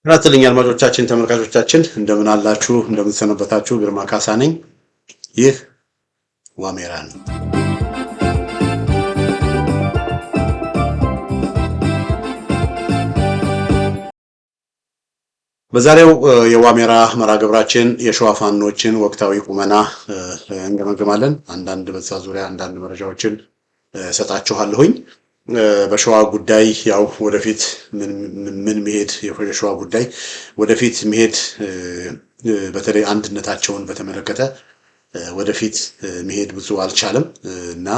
አራተኛ አድማጮቻችን ተመልካቾቻችን እንደምን አላችሁ እንደምን ሰነበታችሁ ግርማ ካሳ ነኝ ይህ ዋሜራ ነው በዛሬው የዋሜራ መራገብራችን የሸዋ ፋኖችን ወቅታዊ ቁመና እንገመግማለን አንዳንድ በዛ ዙሪያ አንዳንድ መረጃዎችን ሰጣችኋለሁኝ በሸዋ ጉዳይ ያው ወደፊት ምን መሄድ የሸዋ ጉዳይ ወደፊት መሄድ በተለይ አንድነታቸውን በተመለከተ ወደፊት መሄድ ብዙ አልቻለም እና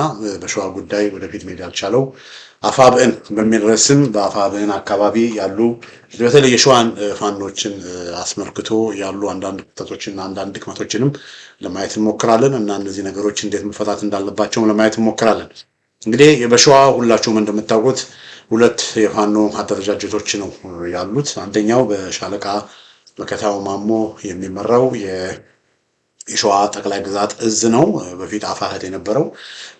በሸዋ ጉዳይ ወደፊት መሄድ አልቻለው አፋብን በሚል ርዕስም በአፋብን አካባቢ ያሉ በተለይ የሸዋን ፋኖችን አስመልክቶ ያሉ አንዳንድ ክፍተቶችና አንዳንድ ድክመቶችንም ለማየት እንሞክራለን እና እነዚህ ነገሮች እንዴት መፈታት እንዳለባቸው ለማየት እንሞክራለን እንግዲህ በሸዋ ሁላችሁም እንደምታውቁት ሁለት የፋኖ አደረጃጀቶች ነው ያሉት አንደኛው በሻለቃ መከታው ማሞ የሚመራው የሸዋ ጠቅላይ ግዛት እዝ ነው በፊት አፋህድ የነበረው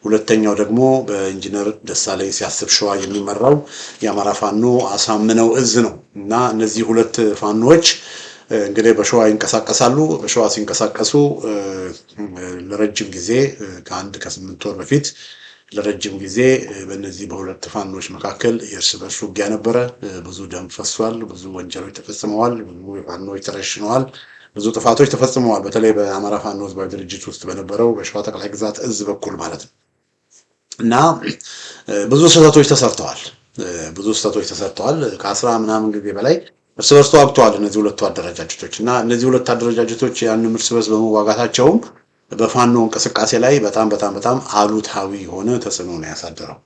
ሁለተኛው ደግሞ በኢንጂነር ደሳለኝ ሲያስብ ሸዋ የሚመራው የአማራ ፋኖ አሳምነው እዝ ነው እና እነዚህ ሁለት ፋኖዎች እንግዲህ በሸዋ ይንቀሳቀሳሉ በሸዋ ሲንቀሳቀሱ ለረጅም ጊዜ ከ8 ወር በፊት ለረጅም ጊዜ በእነዚህ በሁለት ፋኖች መካከል የእርስ በርስ ውጊያ ነበረ ብዙ ደም ፈሷል ብዙ ወንጀሎች ተፈጽመዋል ብዙ ፋኖች ተረሽነዋል ብዙ ጥፋቶች ተፈጽመዋል በተለይ በአማራ ፋኖ ህዝባዊ ድርጅት ውስጥ በነበረው በሸዋ ጠቅላይ ግዛት እዝ በኩል ማለት ነው እና ብዙ ስህተቶች ተሰርተዋል ከ10 ምናምን ጊዜ በላይ እርስ በርስ ተዋግተዋል እነዚህ ሁለቱ አደረጃጀቶች እና እነዚህ ሁለት አደረጃጀቶች ያንን እርስ በርስ በመዋጋታቸውም በፋኖ እንቅስቃሴ ላይ በጣም አሉታዊ የሆነ ተጽዕኖ ነው ያሳደረው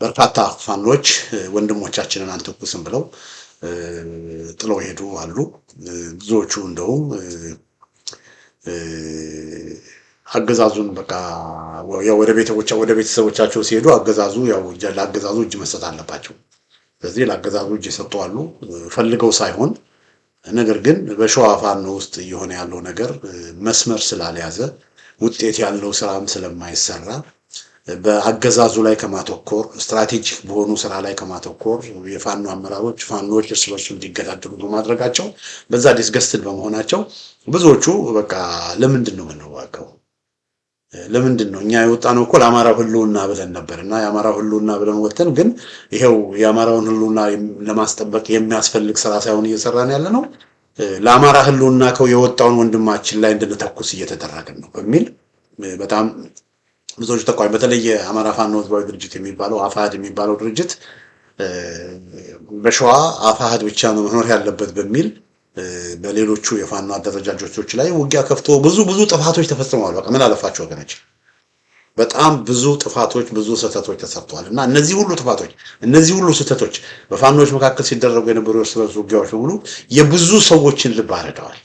በርካታ ፋኖች ወንድሞቻችንን አንተኩስም ብለው ጥለው ሄዱ አሉ ብዙዎቹ እንደውም አገዛዙን በቃ ያው ወደ ቤተሰቦቻቸው ሲሄዱ አገዛዙ ያው ለአገዛዙ እጅ መስጠት አለባቸው ስለዚህ ለአገዛዙ እጅ ሰጥተው አሉ ፈልገው ሳይሆን ነገር ግን በሸዋ ፋኖ ውስጥ እየሆነ ያለው ነገር መስመር ስላልያዘ ውጤት ያለው ስራም ስለማይሰራ በአገዛዙ ላይ ከማተኮር ስትራቴጂክ በሆኑ ስራ ላይ ከማተኮር የፋኖ አመራሮች ፋኖች እርስ በርስ እንዲገዳደሉ በማድረጋቸው በዛ ዲስገስትድ በመሆናቸው ብዙዎቹ በቃ ለምንድን ነው የምንዋጋው ለምንድን ነው እኛ የወጣነው እኮ ለአማራው ህልውና ብለን ነበርና የአማራው ህልውና ብለን ወጥተን ግን ይሄው የአማራውን ህልውና ለማስጠበቅ የሚያስፈልግ ስራ ሳይሆን እየሰራን ያለ ነው ለአማራ ህልውና የወጣውን ወንድማችን ላይ እንድንተኩስ እየተደረገ ነው በሚል በጣም ብዙዎች ተቋም በተለይ የአማራ ፋኖ ህዝባዊ ድርጅት የሚባለው አፋህድ የሚባለው ድርጅት በሸዋ አፋህድ ብቻ ነው መኖር ያለበት በሚል በሌሎቹ የፋኖ አደረጃጀቶች ላይ ውጊያ ከፍቶ ብዙ ጥፋቶች ተፈጽመዋል በቃ ምን አለፋቸው ወገኖች በጣም ብዙ ጥፋቶች ብዙ ስህተቶች ተሰርተዋል እና እነዚህ ሁሉ ስህተቶች በፋኖች መካከል ሲደረጉ የነበሩ እርስ በርስ ውጊያዎች ሁሉ የብዙ ሰዎችን ልብ አረደዋል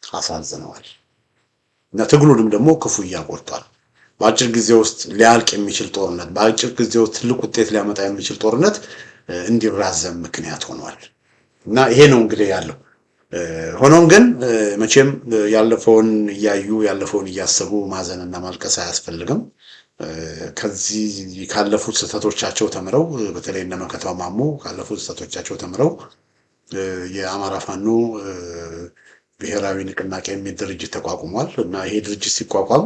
አሳዝነዋል እና ትግሉንም ደግሞ ክፉያ ቆርጧል በአጭር ጊዜ ውስጥ ሊያልቅ የሚችል ጦርነት በአጭር ጊዜ ውስጥ ትልቅ ውጤት ሊያመጣ የሚችል ጦርነት እንዲራዘም ምክንያት ሆኗል እና ይሄ ነው እንግዲህ ያለው ሆኖም ግን መቼም ያለፈውን ያለፈውን እያሰቡ ማዘንና ማልቀስ አያስፈልግም ከዚህ ካለፉት ስህተቶቻቸው ተምረው በተለይ እነ መከታው ማሞ ካለፉት ስህተቶቻቸው ተምረው የአማራ ፋኖ ብሔራዊ ንቅናቄ የሚል ድርጅት ተቋቁሟል እና ይሄ ድርጅት ሲቋቋም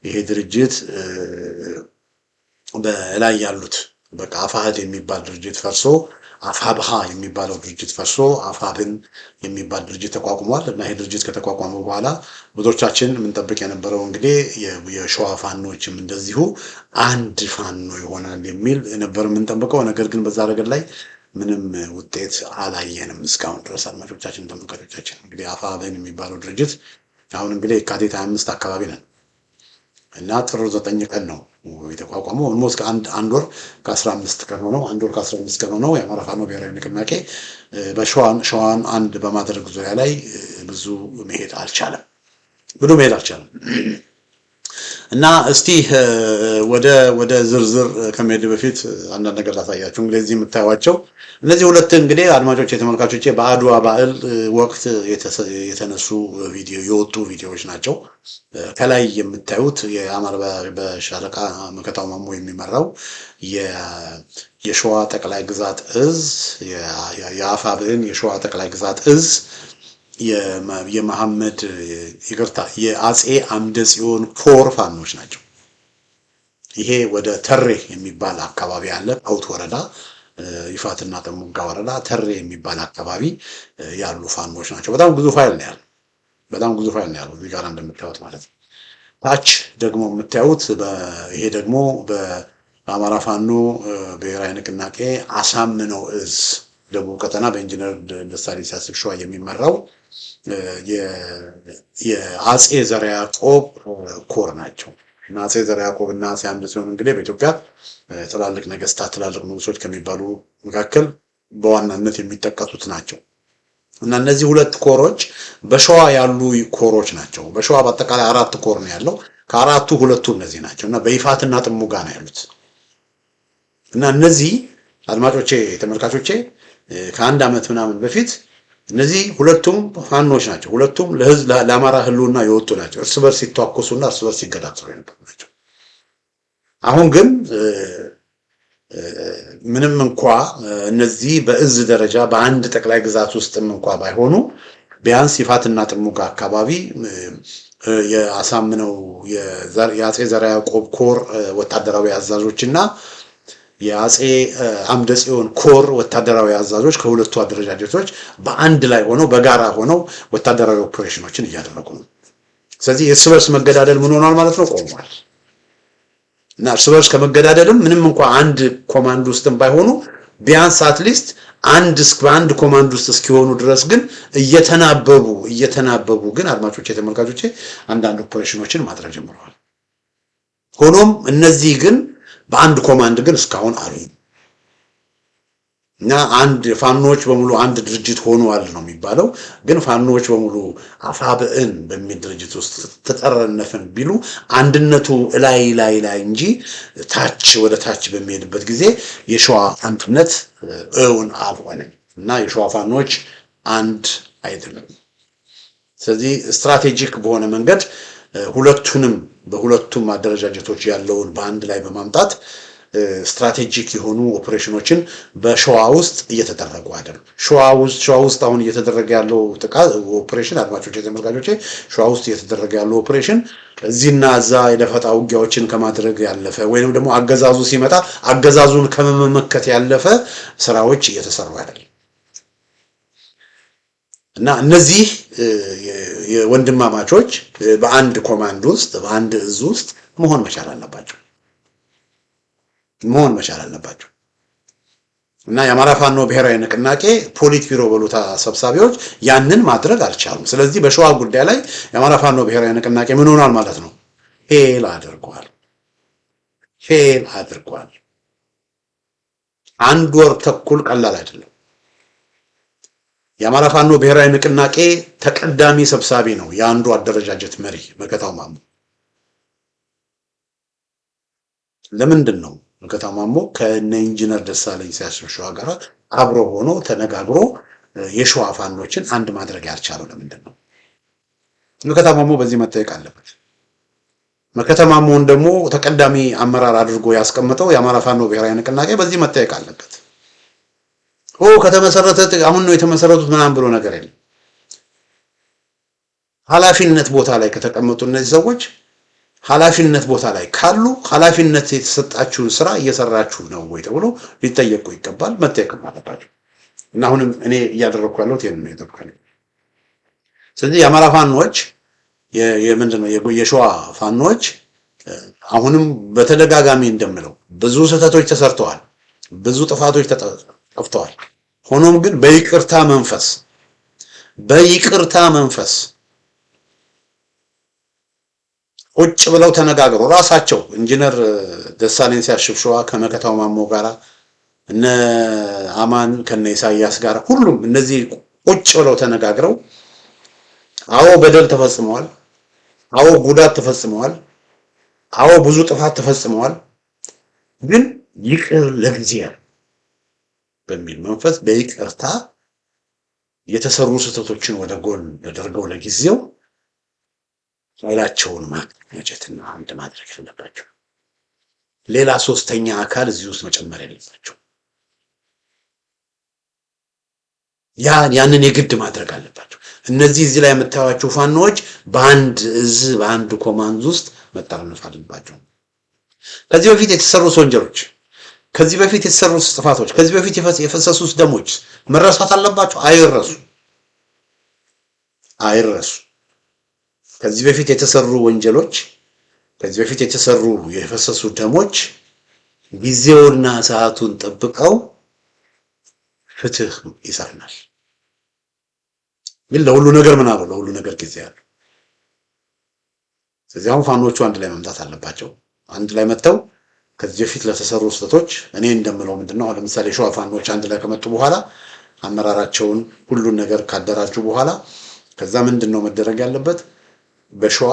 ይሄ ድርጅት በላይ ያሉት በቃ አፋህድ የሚባል ድርጅት ፈርሶ አፋብሃ የሚባለው ድርጅት ፈርሶ አፋብን የሚባል ድርጅት ተቋቁሟል እና ይሄ ድርጅት ከተቋቋመ በኋላ ብዙዎቻችን የምንጠብቅ የነበረው እንግዲህ የሸዋ ፋኖችም እንደዚሁ አንድ ፋኖ ይሆናል የሚል ነበር የምንጠብቀው ነገር ግን በዛ ረገድ ላይ ምንም ውጤት አላየንም እስካሁን ድረስ አድማጮቻችን ተመልካቾቻችን እንግዲህ አፋብን የሚባለው ድርጅት አሁን እንግዲህ የካቲት 25 አካባቢ ነን እና ጥር 9 ቀን ነው የተቋቋመው ኦልሞስት አንድ ወር ከ15 ቀን ሆነው የአማራ ፋኖ ብሔራዊ ንቅናቄ በሸዋን አንድ በማድረግ ዙሪያ ላይ ብዙ መሄድ አልቻለም እና እስቲ ወደ ዝርዝር ከመሄድ በፊት አንዳንድ ነገር ላሳያችሁ። እንግዲህ እዚህ የምታዩዋቸው እነዚህ ሁለት እንግዲህ አድማጮች የተመልካቾቼ በአድዋ በዓል ወቅት የተነሱ ቪዲዮ የወጡ ቪዲዮዎች ናቸው። ከላይ የምታዩት የአማራ በሻለቃ መከታው ማሞ የሚመራው የሸዋ ጠቅላይ ግዛት እዝ የአፋብን የሸዋ ጠቅላይ ግዛት እዝ የመሐመድ ይቅርታ የአጼ አምደ ጽዮን ኮር ፋኖች ናቸው። ይሄ ወደ ተሬ የሚባል አካባቢ አለ። አውት ወረዳ ይፋትና ጥሙጋ ወረዳ ተሬ የሚባል አካባቢ ያሉ ፋኖች ናቸው። በጣም ግዙፍ ኃይል ነው ያለው። በጣም ግዙፍ ኃይል ነው ያለው እዚህ ጋር እንደምታዩት ማለት ነው። ታች ደግሞ የምታዩት ይሄ ደግሞ በአማራ ፋኖ ብሔራዊ ንቅናቄ አሳምነው እዝ ደቡብ ቀጠና በኢንጂነር ደሳለኝ ሲያስብ ሸዋ የሚመራው የአጼ ዘርዓ ያዕቆብ ኮር ናቸው። እና አጼ ዘርዓ ያዕቆብ እና አጼ አምደ ጽዮን እንግዲህ በኢትዮጵያ ትላልቅ ነገስታት ትላልቅ ንጉሶች ከሚባሉ መካከል በዋናነት የሚጠቀሱት ናቸው። እና እነዚህ ሁለት ኮሮች በሸዋ ያሉ ኮሮች ናቸው። በሸዋ በአጠቃላይ 4 ኮር ነው ያለው። ከአራቱ ሁለቱ እነዚህ ናቸው እና በይፋትና ጥሙጋ ነው ያሉት። እና እነዚህ አድማጮቼ ተመልካቾቼ ከአንድ ዓመት ምናምን በፊት እነዚህ ሁለቱም ፋኖች ናቸው። ሁለቱም ለህዝብ ለአማራ ህልውና የወጡ ናቸው። እርስ በርስ ሲተዋኮሱና እርስ በርስ ሲገዳደሉ የነበሩ ናቸው። አሁን ግን ምንም እንኳ እነዚህ በእዝ ደረጃ በአንድ ጠቅላይ ግዛት ውስጥም እንኳ ባይሆኑ ቢያንስ ይፋትና ጥሙጋ አካባቢ የአሳምነው የአጼ ዘርዓ ያዕቆብ ኮር ወታደራዊ አዛዦችና የአጼ አምደ ጽዮን ኮር ወታደራዊ አዛዦች ከሁለቱ አደረጃጀቶች በአንድ ላይ ሆነው በጋራ ሆነው ወታደራዊ ኦፕሬሽኖችን እያደረጉ ነው። ስለዚህ የእርስ በርስ መገዳደል ምን ሆኗል ማለት ነው? ቆሟል። እና እርስ በርስ ከመገዳደልም ምንም እንኳን አንድ ኮማንድ ውስጥም ባይሆኑ ቢያንስ አትሊስት በአንድ ኮማንድ ውስጥ እስኪሆኑ ድረስ ግን እየተናበቡ ግን አድማጮቼ ተመልካቾቼ አንዳንድ ኦፕሬሽኖችን ማድረግ ጀምረዋል። ሆኖም እነዚህ ግን በአንድ ኮማንድ ግን እስካሁን አሉ እና አንድ ፋኖች በሙሉ አንድ ድርጅት ሆነዋል ነው የሚባለው። ግን ፋኖች በሙሉ አፋብዕን በሚል ድርጅት ውስጥ ተጠረነፍን ቢሉ አንድነቱ ላይ እንጂ ታች ወደ ታች በሚሄድበት ጊዜ የሸዋ አንድነት እውን አልሆነም እና የሸዋ ፋኖች አንድ አይደለም። ስለዚህ ስትራቴጂክ በሆነ መንገድ በሁለቱም አደረጃጀቶች ያለውን በአንድ ላይ በማምጣት ስትራቴጂክ የሆኑ ኦፕሬሽኖችን በሸዋ ውስጥ እየተደረጉ አይደለም። ሸዋ ውስጥ አሁን እየተደረገ ያለው ጥቃት ኦፕሬሽን አድማጮቼ ተመልካቾቼ ሸዋ ውስጥ እየተደረገ ያለው ኦፕሬሽን እዚህና እዛ የደፈጣ ውጊያዎችን ከማድረግ ያለፈ ወይንም ደግሞ አገዛዙ ሲመጣ አገዛዙን ከመመከት ያለፈ ስራዎች እየተሰሩ አይደለም እና እነዚህ የወንድማማቾች በአንድ ኮማንድ ውስጥ በአንድ እዝ ውስጥ መሆን መቻል አለባቸው እና የአማራ ፋኖ ብሔራዊ ንቅናቄ ፖሊት ቢሮ በሉታ ሰብሳቢዎች ያንን ማድረግ አልቻሉም። ስለዚህ በሸዋ ጉዳይ ላይ የአማራ ፋኖ ብሔራዊ ንቅናቄ ምን ሆኗል ማለት ነው? ፌል አድርጓል። አንድ ወር ተኩል ቀላል አይደለም። የአማራ ፋኖ ብሔራዊ ንቅናቄ ተቀዳሚ ሰብሳቢ ነው የአንዱ አደረጃጀት መሪ መከታው ማሞ። ለምንድን ነው መከታው ማሞ ከነ ኢንጂነር ደሳለኝ ሲያስብ ሸዋ ጋር አብሮ ሆኖ ተነጋግሮ የሸዋ ፋኖችን አንድ ማድረግ ያልቻለው ለምንድን ነው? መከታው ማሞ በዚህ መጠየቅ አለበት። መከታው ማሞን ደግሞ ተቀዳሚ አመራር አድርጎ ያስቀመጠው የአማራ ፋኖ ብሔራዊ ንቅናቄ በዚህ መጠየቅ አለበት። ከተመሰረተ አሁን ነው የተመሰረቱት ምናምን ብሎ ነገር የለም። ኃላፊነት ቦታ ላይ ከተቀመጡ እነዚህ ሰዎች ኃላፊነት ቦታ ላይ ካሉ ኃላፊነት የተሰጣችሁን ስራ እየሰራችሁ ነው ወይ ተብሎ ሊጠየቁ ይገባል፣ መጠየቅም አለባቸው። እና አሁንም እኔ እያደረኩ ያለሁት ይሄን ነው የተባለው። ስለዚህ የአማራ ፋኖች ምንድነው የሸዋ ፋኖች አሁንም በተደጋጋሚ እንደምለው ብዙ ስህተቶች ተሰርተዋል፣ ብዙ ጥፋቶች ጠፍተዋል። ሆኖም ግን በይቅርታ መንፈስ ቁጭ ብለው ተነጋግረው ራሳቸው ኢንጂነር ደሳለኝ ሲያስብ ሸዋ ከመከታው ማሞ ጋራ እነ አማን ከነ ኢሳያስ ጋር ሁሉም እነዚህ ቁጭ ብለው ተነጋግረው አዎ በደል ተፈጽመዋል፣ አዎ ጉዳት ተፈጽመዋል፣ አዎ ብዙ ጥፋት ተፈጽመዋል፣ ግን ይቅር ለጊዜው በሚል መንፈስ በይቅርታ የተሰሩ ስህተቶችን ወደ ጎን አድርገው ለጊዜው ኃይላቸውን ማቀናጀትና አንድ ማድረግ አለባቸው። ሌላ ሶስተኛ አካል እዚህ ውስጥ መጨመር የለባቸው። ያንን የግድ ማድረግ አለባቸው። እነዚህ እዚህ ላይ የምታዩቸው ፋኖዎች በአንድ እዝ በአንድ ኮማንድ ውስጥ መጠራነፍ አለባቸው። ከዚህ በፊት የተሰሩት ወንጀሎች፣ ከዚህ በፊት የተሰሩት ጥፋቶች፣ ከዚህ በፊት የፈሰሱት ደሞች መረሳት አለባቸው። አይረሱ። ከዚህ በፊት የተሰሩ ወንጀሎች፣ ከዚህ በፊት የተሰሩ የፈሰሱ ደሞች ጊዜውና ሰዓቱን ጠብቀው ፍትህ ይሰፍናል። ግን ለሁሉ ነገር ምን አለው? ለሁሉ ነገር ጊዜ አለው። ስለዚህ አሁን ፋኖቹ አንድ ላይ መምጣት አለባቸው። አንድ ላይ መጥተው ከዚህ በፊት ለተሰሩ ስህተቶች እኔ እንደምለው ምንድነው፣ ለምሳሌ ሸዋ ፋኖች አንድ ላይ ከመጡ በኋላ አመራራቸውን ሁሉን ነገር ካደራጁ በኋላ ከዛ ምንድነው መደረግ ያለበት? በሸዋ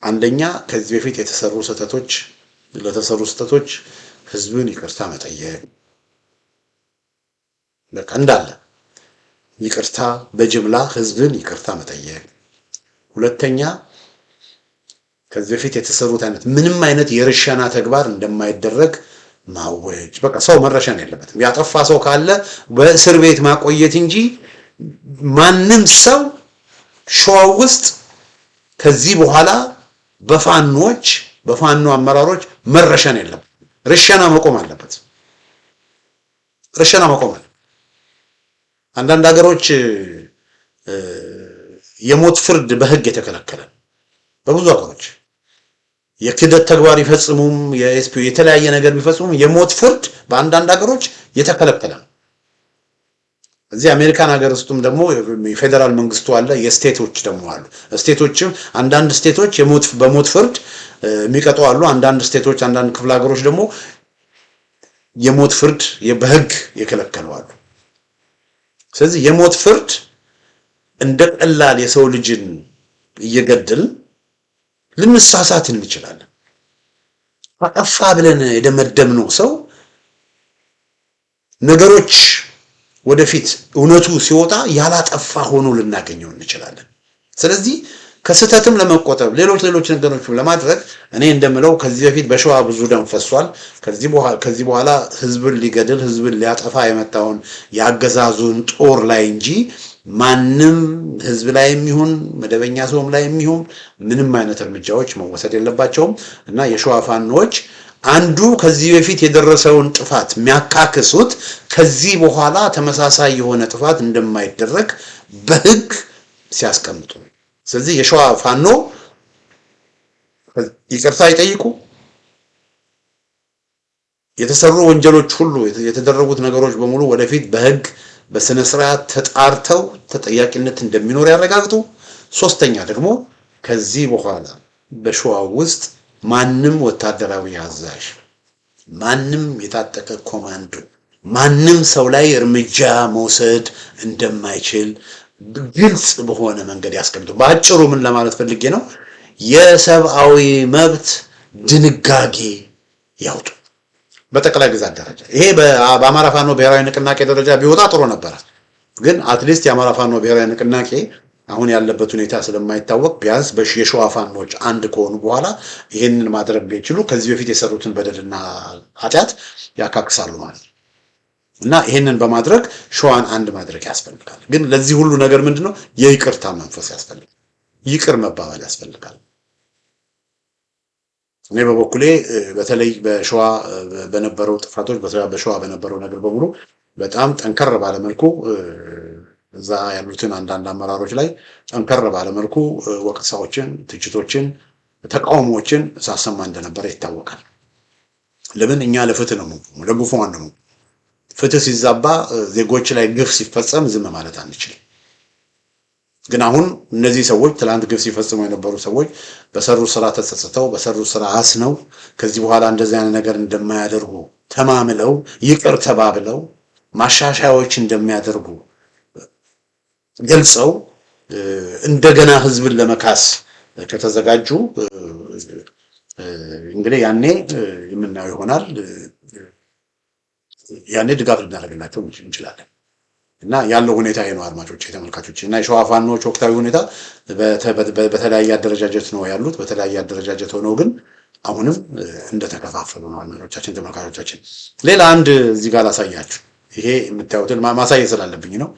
አንደኛ ከዚህ በፊት የተሰሩ ስህተቶች ለተሰሩ ስህተቶች ህዝብን ይቅርታ መጠየቅ፣ በቃ እንዳለ ይቅርታ በጅምላ ህዝብን ይቅርታ መጠየቅ። ሁለተኛ ከዚህ በፊት የተሰሩት ምንም አይነት የርሸና ተግባር እንደማይደረግ ማወጅ። በቃ ሰው መረሸን የለበትም። ያጠፋ ሰው ካለ በእስር ቤት ማቆየት እንጂ ማንም ሰው ሸዋ ውስጥ ከዚህ በኋላ በፋኖ አመራሮች መረሸን የለም። ርሸና መቆም አለበት። ርሸና መቆም አለበት። አንዳንድ ሀገሮች የሞት ፍርድ በህግ የተከለከለ፣ በብዙ ሀገሮች የክህደት ተግባር ይፈጽሙም የኤስፒ የተለያየ ነገር ቢፈጽሙም የሞት ፍርድ በአንዳንድ ሀገሮች የተከለከለ ነው። እዚህ አሜሪካን ሀገር ውስጥም ደግሞ የፌደራል መንግስቱ አለ፣ የስቴቶች ደግሞ አሉ። ስቴቶችም አንዳንድ ስቴቶች በሞት ፍርድ የሚቀጡ አሉ። አንዳንድ ስቴቶች አንዳንድ ክፍለ ሀገሮች ደግሞ የሞት ፍርድ በህግ የከለከሉ አሉ። ስለዚህ የሞት ፍርድ እንደ ቀላል የሰው ልጅን እየገደል ልንሳሳት እንችላለን። አጠፋ ብለን የደመደምነው ሰው ነገሮች ወደፊት እውነቱ ሲወጣ ያላጠፋ ሆኖ ልናገኘው እንችላለን። ስለዚህ ከስተትም ለመቆጠብ ሌሎች ነገሮችም ለማድረግ እኔ እንደምለው ከዚህ በፊት በሸዋ ብዙ ደም ፈሷል። ከዚህ በኋላ ህዝብን ሊገድል ህዝብን ሊያጠፋ የመጣውን ያገዛዙን ጦር ላይ እንጂ ማንም ህዝብ ላይ የሚሆን መደበኛ ሰውም ላይ የሚሆን ምንም አይነት እርምጃዎች መወሰድ የለባቸውም እና የሸዋ ፋኖች አንዱ ከዚህ በፊት የደረሰውን ጥፋት የሚያካክሱት ከዚህ በኋላ ተመሳሳይ የሆነ ጥፋት እንደማይደረግ በህግ ሲያስቀምጡ፣ ስለዚህ የሸዋ ፋኖ ይቅርታ ይጠይቁ፣ የተሰሩ ወንጀሎች ሁሉ የተደረጉት ነገሮች በሙሉ ወደፊት በህግ በስነ ስርዓት ተጣርተው ተጠያቂነት እንደሚኖር ያረጋግጡ። ሶስተኛ ደግሞ ከዚህ በኋላ በሸዋ ውስጥ ማንም ወታደራዊ አዛዥ፣ ማንም የታጠቀ ኮማንዶ፣ ማንም ሰው ላይ እርምጃ መውሰድ እንደማይችል ግልጽ በሆነ መንገድ ያስቀምጡ። በአጭሩ ምን ለማለት ፈልጌ ነው? የሰብአዊ መብት ድንጋጌ ያውጡ በጠቅላይ ግዛት ደረጃ። ይሄ በአማራ ፋኖ ብሔራዊ ንቅናቄ ደረጃ ቢወጣ ጥሩ ነበር። ግን አትሊስት የአማራ ፋኖ ብሔራዊ ንቅናቄ አሁን ያለበት ሁኔታ ስለማይታወቅ ቢያንስ የሸዋ ፋኖች አንድ ከሆኑ በኋላ ይሄንን ማድረግ ቢችሉ ከዚህ በፊት የሰሩትን በደልና ኃጢአት ያካክሳሉ ማለት ነው። እና ይሄንን በማድረግ ሸዋን አንድ ማድረግ ያስፈልጋል። ግን ለዚህ ሁሉ ነገር ምንድነው? የይቅርታ መንፈስ ያስፈልጋል። ይቅር መባባል ያስፈልጋል። እኔ በበኩሌ በተለይ በሸዋ በነበረው ጥፋቶች በሸዋ በነበረው ነገር በሙሉ በጣም ጠንከር ባለ መልኩ እዛ ያሉትን አንዳንድ አመራሮች ላይ ጠንከር ባለ መልኩ ወቀሳዎችን፣ ትችቶችን፣ ተቃውሞዎችን ሳሰማ እንደነበረ ይታወቃል። ለምን? እኛ ለፍትህ ነው ለግፉዋን ነው። ፍትህ ሲዛባ ዜጎች ላይ ግፍ ሲፈጸም ዝም ማለት አንችልም። ግን አሁን እነዚህ ሰዎች ትላንት ግፍ ሲፈጽሙ የነበሩ ሰዎች በሰሩ ስራ ተጸጽተው በሰሩ ስራ አስነው ከዚህ በኋላ እንደዚህ አይነት ነገር እንደማያደርጉ ተማምለው ይቅር ተባብለው ማሻሻያዎች እንደሚያደርጉ ገልጸው እንደገና ህዝብን ለመካስ ከተዘጋጁ እንግዲህ ያኔ የምናየው ይሆናል። ያኔ ድጋፍ ልናደርግላቸው እንችላለን። እና ያለው ሁኔታ ነው አድማጮች ተመልካቾች። እና የሸዋ ፋኖች ወቅታዊ ሁኔታ በተለያየ አደረጃጀት ነው ያሉት። በተለያየ አደረጃጀት ሆነው ግን አሁንም እንደተከፋፈሉ ነው አድማጮቻችን ተመልካቾቻችን። ሌላ አንድ እዚህ ጋር ላሳያችሁ። ይሄ የምታዩትን ማሳየት ስላለብኝ ነው።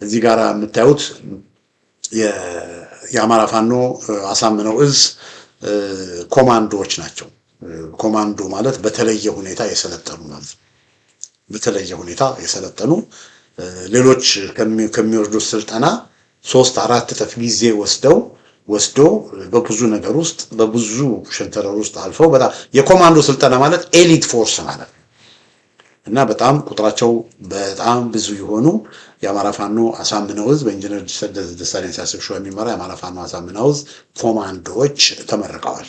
እዚህ ጋር የምታዩት የአማራ ፋኖ አሳምነው እዝ ኮማንዶዎች ናቸው። ኮማንዶ ማለት በተለየ ሁኔታ የሰለጠኑ ማለት ነው። በተለየ ሁኔታ የሰለጠኑ ሌሎች ከሚወስዱት ስልጠና 3-4 እጥፍ ጊዜ ወስዶ በብዙ ነገር ውስጥ በብዙ ሸንተረር ውስጥ አልፈው በጣም የኮማንዶ ስልጠና ማለት ኤሊት ፎርስ ማለት ነው እና በጣም ቁጥራቸው በጣም ብዙ የሆኑ የአማራ ፋኖ አሳምነው እዝ በኢንጂነር ደሳለኝ ሲያስብ ሾው የሚመራ የአማራ ፋኖ አሳምነው እዝ ኮማንዶዎች ተመርቀዋል።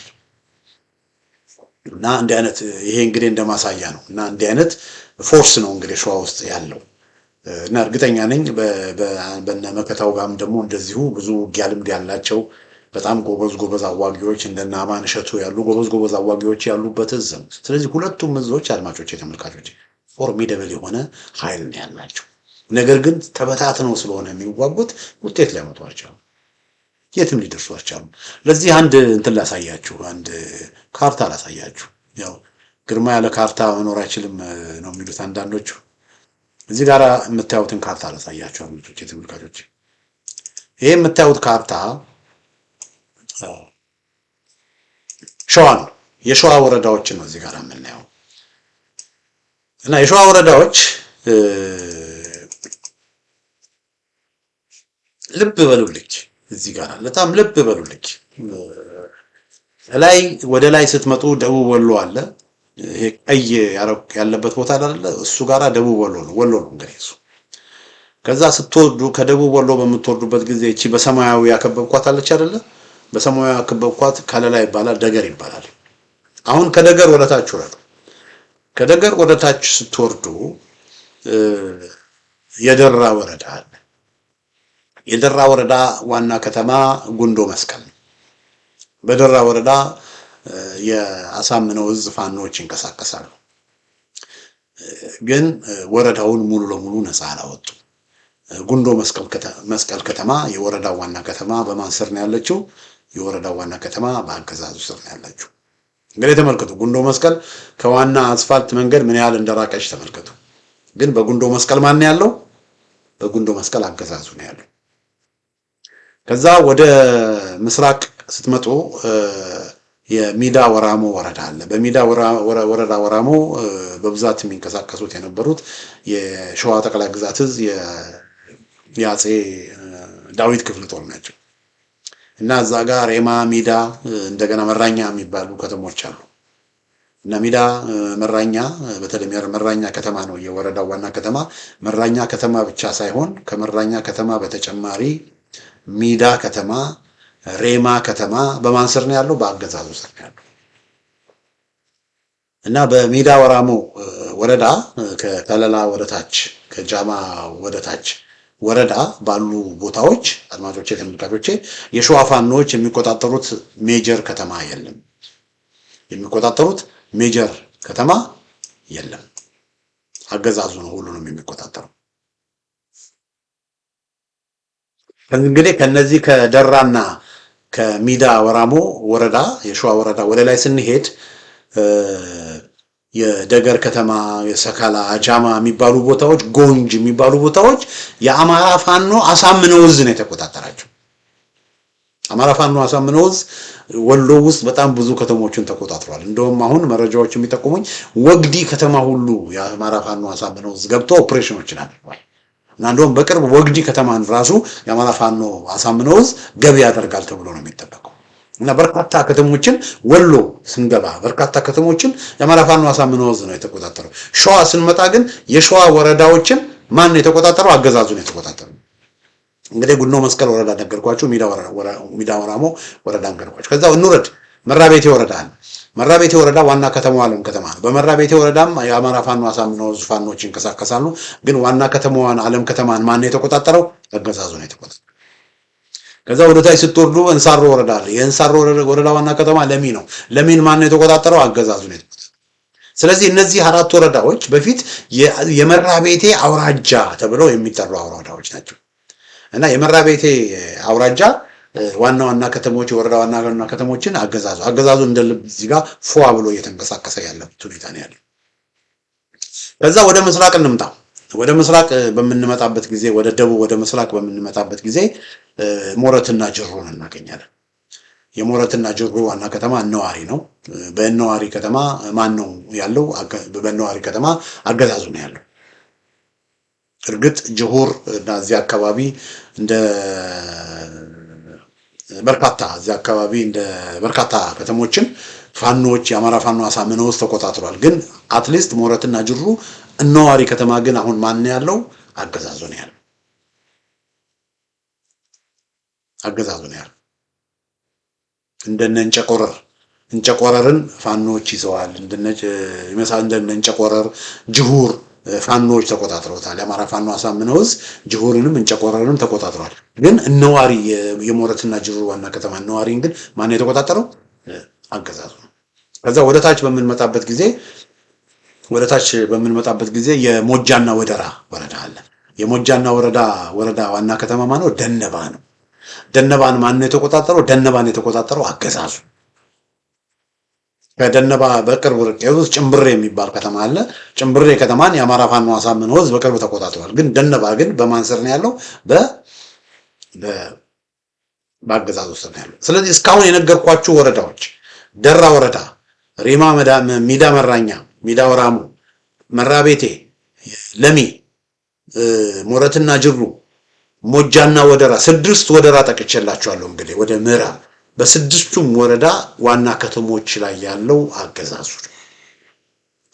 እና እንዲህ አይነት ይሄ እንግዲህ እንደማሳያ ነው። እና እንዲህ አይነት ፎርስ ነው እንግዲህ ሸዋ ውስጥ ያለው እና እርግጠኛ ነኝ በነ መከታው ጋርም ደግሞ እንደዚሁ ብዙ ውጊያ ልምድ ያላቸው በጣም ጎበዝ አዋጊዎች እንደነ አማን እሸቱ ያሉ ጎበዝ አዋጊዎች ያሉበት እዝ ነው። ስለዚህ ሁለቱም እዞች አድማጮች ተመልካቾች ፎርሚደብል የሆነ ኃይል ነው ያላቸው። ነገር ግን ተበታትነው ስለሆነ የሚዋጉት ውጤት ሊያመጡ አልቻሉም፣ የትም ሊደርሱ አልቻሉም። ለዚህ አንድ እንትን ላሳያችሁ፣ አንድ ካርታ ላሳያችሁ። ያው ግርማ ያለ ካርታ መኖር አይችልም ነው የሚሉት አንዳንዶቹ። እዚህ ጋር የምታዩትን ካርታ ላሳያችሁ አድማጮች ተመልካቾች። ይሄ የምታዩት ካርታ ሸዋ ነው። የሸዋ ወረዳዎችን ነው እዚህ ጋር የምናየው እና የሸዋ ወረዳዎች ልብ በሉልኝ፣ እዚህ ጋር በጣም ልብ በሉልኝ። ላይ ወደ ላይ ስትመጡ ደቡብ ወሎ አለ። ይሄ ቀይ ያለበት ቦታ አይደለ? እሱ ጋራ ደቡብ ወሎ ነው እንግዲህ እሱ። ከዛ ስትወርዱ ከደቡብ ወሎ በምትወርዱበት ጊዜ እቺ በሰማያዊ ያከበብኳት አለች አይደለ? በሰማያዊ ያከበብኳት ከለላ ይባላል፣ ደገር ይባላል። አሁን ከደገር ወደታች ወረዱ። ከደገር ወደታች ስትወርዱ የደራ ወረዳ አለ። የደራ ወረዳ ዋና ከተማ ጉንዶ መስቀል ነው። በደራ ወረዳ የአሳምነው እዝ ፋኖች ይንቀሳቀሳሉ። ግን ወረዳውን ሙሉ ለሙሉ ነፃ አላወጡ። ጉንዶ መስቀል ከተማ የወረዳው ዋና ከተማ በማን ስር ነው ያለችው? የወረዳው ዋና ከተማ በአገዛዙ ስር ነው ያለችው። እንግዲህ ተመልከቱ፣ ጉንዶ መስቀል ከዋና አስፋልት መንገድ ምን ያህል እንደራቀች ተመልከቱ። ግን በጉንዶ መስቀል ማን ነው ያለው? በጉንዶ መስቀል አገዛዙ ነው ያለው። ከዛ ወደ ምስራቅ ስትመጡ የሚዳ ወራሞ ወረዳ አለ። በሚዳ ወረዳ ወራሞ በብዛት የሚንቀሳቀሱት የነበሩት የሸዋ ጠቅላይ ግዛት እዝ የአፄ ዳዊት ክፍለ ጦር ናቸው እና እዛ ጋር ሬማ፣ ሚዳ እንደገና መራኛ የሚባሉ ከተሞች አሉ እና ሚዳ መራኛ፣ በተለይ መራኛ ከተማ ነው የወረዳው ዋና ከተማ። መራኛ ከተማ ብቻ ሳይሆን ከመራኛ ከተማ በተጨማሪ ሚዳ ከተማ፣ ሬማ ከተማ በማን ስር ነው ያለው? በአገዛዙ ስር ነው ያለው እና በሚዳ ወራሞ ወረዳ ከከለላ ወደታች ከጃማ ወደታች ወረዳ ባሉ ቦታዎች አድማጮቼ ተመልካቾቼ የሸዋ ፋኖች የሚቆጣጠሩት ሜጀር ከተማ የለም። የሚቆጣጠሩት ሜጀር ከተማ የለም። አገዛዙ ነው ሁሉንም የሚቆጣጠረው። እንግዲህ ከነዚህ ከደራና ከሚዳ ወራሞ ወረዳ የሸዋ ወረዳ ወደ ላይ ስንሄድ የደገር ከተማ፣ የሰካላ፣ ጃማ የሚባሉ ቦታዎች፣ ጎንጅ የሚባሉ ቦታዎች የአማራ ፋኖ አሳምነው እዝ ነው የተቆጣጠራቸው። አማራ ፋኖ አሳምነው እዝ ወሎ ውስጥ በጣም ብዙ ከተሞችን ተቆጣጥሯል። እንደውም አሁን መረጃዎች የሚጠቁሙኝ ወግዲ ከተማ ሁሉ የአማራ ፋኖ አሳምነው እዝ ገብቶ ኦፕሬሽኖችን አድርጓል እና እንደውም በቅርብ ወግዲ ከተማን ራሱ የአማራ ፋኖ አሳምነው እዝ ገቢ ያደርጋል ተብሎ ነው የሚጠበቀው። እና በርካታ ከተሞችን ወሎ ስንገባ በርካታ ከተሞችን የአማራ ፋኖ አሳምነው እዝ ነው የተቆጣጠረው። ሸዋ ስንመጣ ግን የሸዋ ወረዳዎችን ማን ነው የተቆጣጠረው? አገዛዙ ነው የተቆጣጠረው። እንግዲህ ጉኖ መስቀል ወረዳ ነገርኳችሁ፣ ሚዳ ወራሞ ወረዳ ነገርኳችሁ። ከዛ እንውረድ መራቤቴ ወረዳ አለ። መራቤቴ ወረዳ ዋና ከተማው አለም ከተማ ነው። በመራቤቴ ወረዳም የአማራ ፋኖ አሳምነው እዝ ፋኖች ይንቀሳቀሳሉ። ግን ዋና ከተማዋን አለም ከተማን ማን ነው የተቆጣጠረው? አገዛዙ ነው የተቆጣጠረው። ከዛ ወደ ታች ስትወርዱ እንሳሮ ወረዳ አለ። የእንሳሮ ወረዳ ዋና ከተማ ለሚ ነው። ለሚን ማን ነው የተቆጣጠረው? አገዛዙ ነው። ስለዚህ እነዚህ አራት ወረዳዎች በፊት የመራቤቴ አውራጃ ተብለው የሚጠሩ አውራዳዎች ናቸው እና የመራቤቴ አውራጃ ዋና ዋና ከተሞች የወረዳ ዋና ዋና ከተሞችን አገዛዙ እንደ ልብ እዚህ ጋር ፏ ብሎ እየተንቀሳቀሰ ያለበት ሁኔታ ነው ያለው። ከዛ ወደ ምስራቅ እንምጣ። ወደ ምስራቅ በምንመጣበት ጊዜ ወደ ደቡብ ወደ ምስራቅ በምንመጣበት ጊዜ ሞረትና ጅሩን እናገኛለን። የሞረትና ጅሩ ዋና ከተማ እነዋሪ ነው። በእነዋሪ ከተማ ማን ነው ያለው? በእነዋሪ ከተማ አገዛዙ ነው ያለው። እርግጥ ጅሁር እና እዚህ አካባቢ እንደ በርካታ ከተሞችን ፋኖች የአማራ ፋኖ አሳምነው ውስጥ ተቆጣጥሯል። ግን አትሊስት ሞረትና ጅሩ እነዋሪ ከተማ ግን አሁን ማን ያለው? አገዛዙ ነው ያለው። አገዛዙ ነው ያለው። እንደነ እንጨቆረርን ፋኖች ይዘዋል። እንደነ እንጨቆረር ጅሁር ፋኖች ተቆጣጥረውታል። የአማራ ፋኖ አሳምነው ውስጥ ጅሁርንም እንጨቆረርንም ተቆጣጥሯል። ግን እነዋሪ የሞረትና ጅሩ ዋና ከተማ እነዋሪን ግን ማን የተቆጣጠረው? አገዛዙ ነው። ከዛ ወደ ታች በምንመጣበት ጊዜ የሞጃና ወደራ ወረዳ አለ። የሞጃና ወረዳ ዋና ከተማ ማነው? ደነባ ነው። ደነባን ማን ነው የተቆጣጠረው? ደነባን የተቆጣጠረው አገዛዙ። ከደነባ በቅርብ ርቀት ውስጥ ጭምብሬ የሚባል ከተማ አለ። ጭምብሬ ከተማን የአማራ ፋኖ አሳምነው ውስጥ በቅርብ ተቆጣጥሯል። ግን ደነባ ግን በማን ስር ነው ያለው? በአገዛዙ ስር ነው ያለው። ስለዚህ እስካሁን የነገርኳችሁ ወረዳዎች ደራ ወረዳ፣ ሪማ ሚዳ መራኛ፣ ሚዳ ወራሙ፣ መራቤቴ፣ ለሚ፣ ሞረትና ጅሩ፣ ሞጃና ወደራ 6 ወረዳ ጠቅቼላችኋለሁ። እንግዲህ ወደ ምዕራብ በስድስቱም ወረዳ ዋና ከተሞች ላይ ያለው አገዛዙ።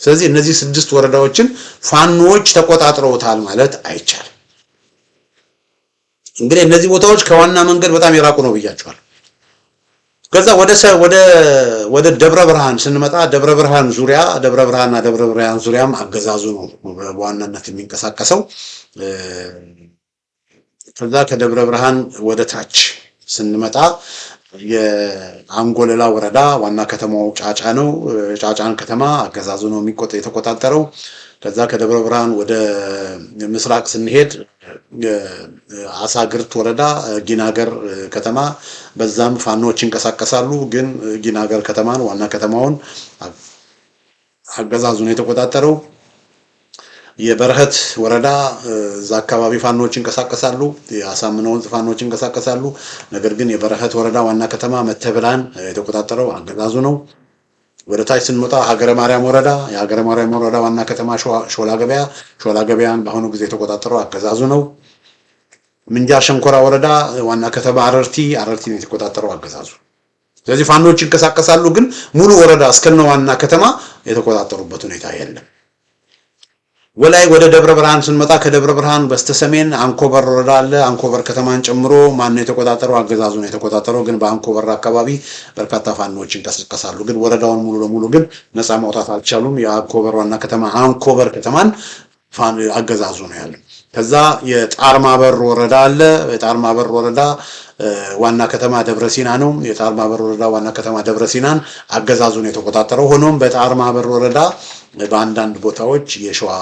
ስለዚህ እነዚህ 6 ወረዳዎችን ፋኖች ተቆጣጥረውታል ማለት አይቻልም። እንግዲህ እነዚህ ቦታዎች ከዋና መንገድ በጣም የራቁ ነው ብያቸዋል። ከዛ ወደ ደብረ ብርሃን ስንመጣ ደብረ ብርሃንና ደብረ ብርሃን ዙሪያም አገዛዙ ነው በዋናነት የሚንቀሳቀሰው። ከዛ ከደብረ ብርሃን ወደ ታች ስንመጣ የአንጎለላ ወረዳ ዋና ከተማው ጫጫ ነው። ጫጫን ከተማ አገዛዙ ነው የተቆጣጠረው። ከዛ ከደብረ ብርሃን ወደ ምስራቅ ስንሄድ አሳግርት ወረዳ ጊናገር ከተማ በዛም ፋኖች ይንቀሳቀሳሉ። ግን ጊናገር ከተማን ዋና ከተማውን አገዛዙ ነው የተቆጣጠረው። የበረኸት ወረዳ እዛ አካባቢ ፋኖች ይንቀሳቀሳሉ። የአሳምነው ፋኖች ይንቀሳቀሳሉ። ነገር ግን የበረኸት ወረዳ ዋና ከተማ መተብላን የተቆጣጠረው አገዛዙ ነው። ወደ ታች ስንመጣ ሀገረ ማርያም ወረዳ የሀገረ ማርያም ወረዳ ዋና ከተማ ሾላ ገበያን በአሁኑ ጊዜ የተቆጣጠረው አገዛዙ ነው። ምንጃር ሸንኮራ ወረዳ ዋና ከተማ አረርቲን የተቆጣጠረው አገዛዙ። ስለዚህ ፋኖች ይንቀሳቀሳሉ። ግን ሙሉ ወረዳ እስከነ ዋና ከተማ የተቆጣጠሩበት ሁኔታ የለም። ወደ ደብረ ብርሃን ስንመጣ ከደብረ ብርሃን በስተሰሜን አንኮበር ወረዳ አለ። አንኮበር ከተማን ጨምሮ ማን ነው የተቆጣጠረው? አገዛዙ ነው የተቆጣጠረው። ግን በአንኮበር አካባቢ በርካታ ፋኖች ይንቀሳቀሳሉ። ግን ወረዳውን ሙሉ ለሙሉ ግን ነፃ ማውጣት አልቻሉም። የአንኮበር ዋና ከተማ አንኮበር ከተማን አገዛዙ ነው ያለው። ከዛ የጣርማበር ወረዳ አለ። የጣርማበር ወረዳ ዋና ከተማ ደብረ ሲና ነው። የጣርማበር ወረዳ ዋና ከተማ ደብረ ሲናን አገዛዙ ነው የተቆጣጠረው። ሆኖም በጣርማበር ወረዳ በአንዳንድ ቦታዎች የሸዋ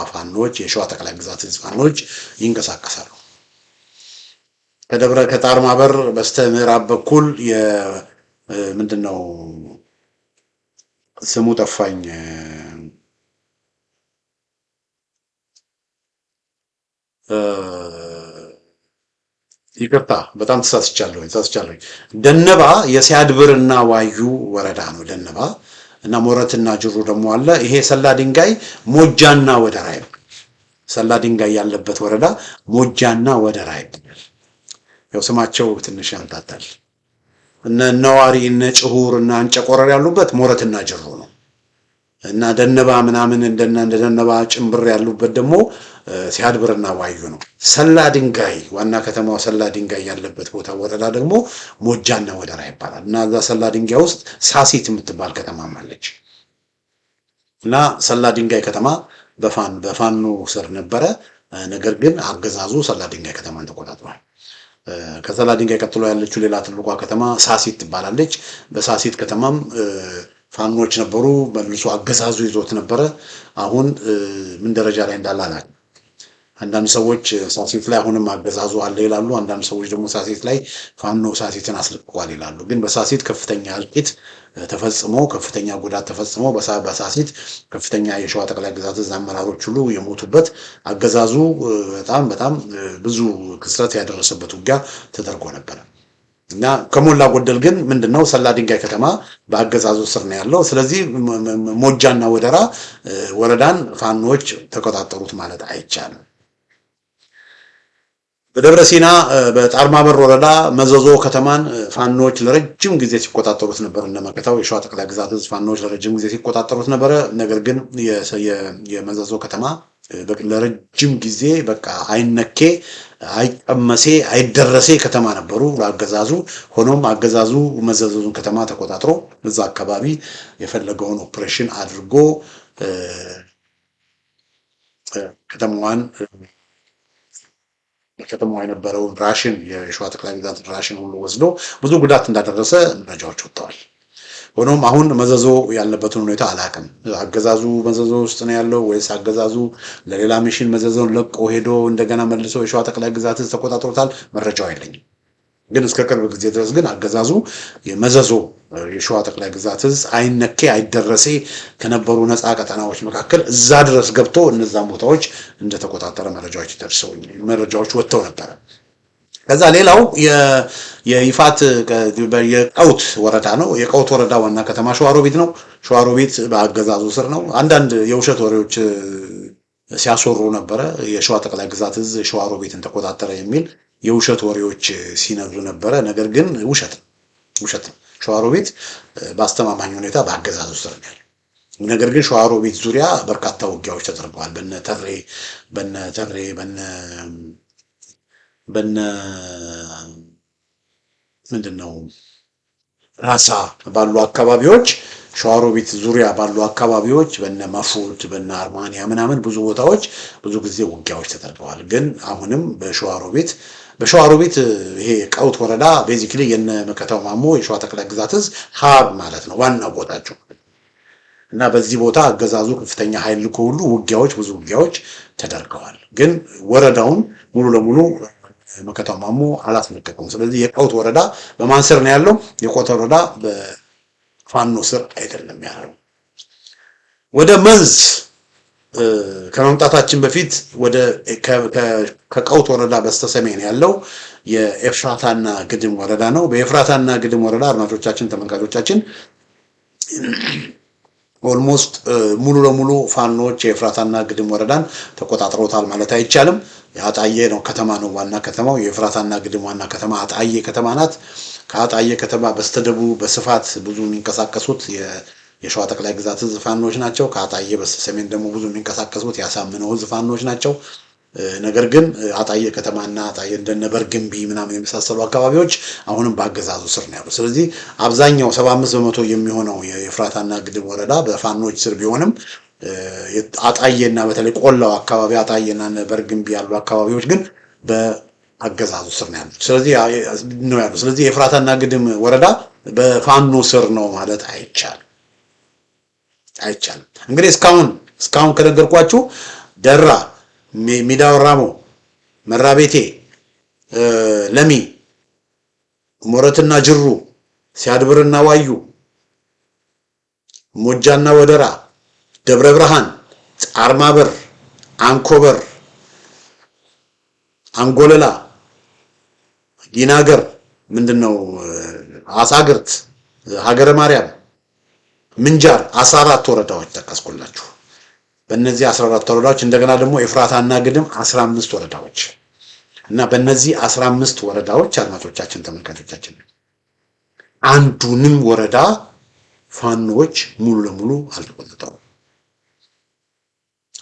ጠቅላይ ግዛት ፋኖች ይንቀሳቀሳሉ። ከጣርማበር በስተ ምዕራብ በኩል ምንድነው ስሙ ጠፋኝ፣ ይቅርታ በጣም ተሳስቻለሁ። ደነባ የሲያድብርና ዋዩ ወረዳ ነው ደነባ። እና ሞረትና ጅሩ ደግሞ አለ። ይሄ ሰላ ድንጋይ ሞጃና ወደራ ይባላል። ሰላ ድንጋይ ያለበት ወረዳ ሞጃና ወደራ ይባላል። ያው ስማቸው ትንሽ ያምታታል። እነ ነዋሪ እነ ጭሁር እና እንጨቆረር ያሉበት ሞረትና ጅሩ ነው። እና ደነባ ምናምን እንደ ደነባ ጭምብር ያሉበት ደግሞ ሲያድብርና ዋዩ ነው። ሰላ ድንጋይ ዋና ከተማው ሰላ ድንጋይ ያለበት ቦታ ወረዳ ደግሞ ሞጃና ወደራ ይባላል። እና እዛ ሰላ ድንጋይ ውስጥ ሳሲት የምትባል ከተማ አለች። እና ሰላ ድንጋይ ከተማ በፋኖ ስር ነበረ። ነገር ግን አገዛዙ ሰላ ድንጋይ ከተማን ተቆጣጥሯል። ከሰላ ድንጋይ ቀጥሎ ያለችው ሌላ ትልቋ ከተማ ሳሲት ትባላለች። በሳሲት ከተማም ፋኖች ነበሩ። መልሶ አገዛዙ ይዞት ነበረ። አሁን ምን ደረጃ ላይ እንዳለ አላውቅም። አንዳንድ ሰዎች ሳሲት ላይ አሁንም አገዛዙ አለ ይላሉ። አንዳንድ ሰዎች ደግሞ ሳሲት ላይ ፋኖ ሳሲትን አስለቅቋል ይላሉ። ግን በሳሲት ከፍተኛ እልቂት ተፈጽሞ ከፍተኛ ጉዳት ተፈጽሞ በሳሲት ከፍተኛ የሸዋ ጠቅላይ ግዛት እዝ አመራሮች ሁሉ የሞቱበት አገዛዙ በጣም ብዙ ክስረት ያደረሰበት ውጊያ ተደርጎ ነበር እና ከሞላ ጎደል ግን ምንድነው ሰላ ድንጋይ ከተማ በአገዛዙ ስር ነው ያለው። ስለዚህ ሞጃና ወደራ ወረዳን ፋኖች ተቆጣጠሩት ማለት አይቻልም። በደብረ ሲና በጣርማበር ወረዳ መዘዞ ከተማን ፋኖች ለረጅም ጊዜ ሲቆጣጠሩት ነበር። እንደመከታው የሸዋ ጠቅላይ ግዛት እዝ ፋኖች ለረጅም ጊዜ ሲቆጣጠሩት ነበር። ነገር ግን የመዘዞ ከተማ ለረጅም ጊዜ በቃ አይነኬ አይቀመሴ አይደረሴ ከተማ ነበሩ ለአገዛዙ። ሆኖም አገዛዙ መዘዞን ከተማ ተቆጣጥሮ እዛ አካባቢ የፈለገውን ኦፕሬሽን አድርጎ ከተማዋን ከተማዋ የነበረውን ራሽን የሸዋ ጠቅላይ ግዛት ራሽን ሁሉ ወስዶ ብዙ ጉዳት እንዳደረሰ መረጃዎች ወጥተዋል። ሆኖም አሁን መዘዞ ያለበትን ሁኔታ አላውቅም። አገዛዙ መዘዞ ውስጥ ነው ያለው ወይስ አገዛዙ ለሌላ ሚሽን መዘዞን ለቆ ሄዶ እንደገና መልሶ የሸዋ ጠቅላይ ግዛት ተቆጣጥሮታል? መረጃው የለኝም። ግን እስከ ቅርብ ጊዜ ድረስ ግን አገዛዙ የመዘዞ የሸዋ ጠቅላይ ግዛት እዝ አይነኬ አይደረሴ ከነበሩ ነፃ ቀጠናዎች መካከል እዛ ድረስ ገብቶ እነዛን ቦታዎች እንደተቆጣጠረ መረጃዎች ወጥተው ነበረ። ከዛ ሌላው የይፋት የቀውት ወረዳ ነው። የቀውት ወረዳ ዋና ከተማ ሸዋሮቢት ነው። ሸዋሮቢት በአገዛዙ ስር ነው። አንዳንድ የውሸት ወሬዎች ሲያሶሩ ነበረ። የሸዋ ጠቅላይ ግዛት እዝ ሸዋሮቢትን ተቆጣጠረ የሚል የውሸት ወሬዎች ሲነግሩ ነበረ። ነገር ግን ውሸት ነው። ሸዋሮቢት በአስተማማኝ ሁኔታ በአገዛዙ ስር ነው። ነገር ግን ሸዋሮቢት ዙሪያ በርካታ ውጊያዎች ተደርገዋል። በነ ምንድነው ራሳ ባሉ አካባቢዎች ሸዋሮቢት ዙሪያ ባሉ አካባቢዎች በነ ማፉት በነ አርማንያ ምናምን ብዙ ቦታዎች ብዙ ጊዜ ውጊያዎች ተደርገዋል። ግን አሁንም በሸዋሮቢት ይሄ ቀውት ወረዳ ቤዚክሊ የነ መከታው ማሞ የሸዋ ጠቅላይ ግዛት እዝ ሀብ ማለት ነው ዋና ቦታቸው እና በዚህ ቦታ አገዛዙ ከፍተኛ ኃይል ልኮ ሁሉ ብዙ ውጊያዎች ተደርገዋል። ግን ወረዳውን ሙሉ ለሙሉ መከታው ማሞ አላስለቀቀውም። ስለዚህ የቀውት ወረዳ በማን ስር ነው ያለው? የቀውት ወረዳ በፋኖ ስር አይደለም ያለው። ወደ መንዝ ከመምጣታችን በፊት ከቀውት ወረዳ በስተሰሜን ያለው የኤፍራታና ግድም ወረዳ ነው። በኤፍራታና ግድም ወረዳ አድማጮቻችን፣ ተመልካቾቻችን ኦልሞስት ሙሉ ለሙሉ ፋኖች የኤፍራታና ግድም ወረዳን ተቆጣጥረውታል ማለት አይቻልም። የአጣዬ ነው ከተማ ነው ዋና ከተማው። የኤፍራታና ግድም ዋና ከተማ አጣዬ ከተማ ናት። ከአጣዬ ከተማ በስተደቡብ በስፋት ብዙ የሚንቀሳቀሱት የሸዋ ጠቅላይ ግዛት እዝ ፋኖች ናቸው። ከአጣዬ በስተሰሜን ደግሞ ብዙ የሚንቀሳቀሱት ያሳምነው እዝ ፋኖች ናቸው። ነገር ግን አጣዬ ከተማና አጣዬ እንደነበር ግንቢ ምናምን የመሳሰሉ አካባቢዎች አሁንም በአገዛዙ ስር ነው ያሉት። ስለዚህ አብዛኛው 75% የሚሆነው የኤፍራታና ግድም ወረዳ በፋኖች ስር ቢሆንም አጣዬና በተለይ ቆላው አካባቢ አጣዬና ነበር ግንቢ ያሉ አካባቢዎች ግን በአገዛዙ ስር ነው ያሉት። ስለዚህ የኤፍራታና ግድም ወረዳ በፋኖ ስር ነው ማለት አይቻልም። እንግዲህ እስካሁን ከነገርኳችሁ ደራ፣ ሚዳወራሞ፣ መራቤቴ፣ ለሚ፣ ሞረትና ጅሩ፣ ሲያድብርና ዋዩ፣ ሞጃና ወደራ፣ ደብረ ብርሃን፣ ጣርማበር፣ አንኮበር፣ አንጎለላ፣ ጊናገር ምንድነው አሳግርት፣ ሀገረ ማርያም፣ ምንጃር 14 ወረዳዎች ተከስኩላችሁ። በእነዚህ 14 ወረዳዎች እንደገና ደግሞ ኤፍራታና ግድም 15 ወረዳዎች እና በእነዚህ 15 ወረዳዎች አድማጮቻችን፣ ተመልካቾቻችን አንዱንም ወረዳ ፋኖች ሙሉ ለሙሉ አልተቆጣጠሩም።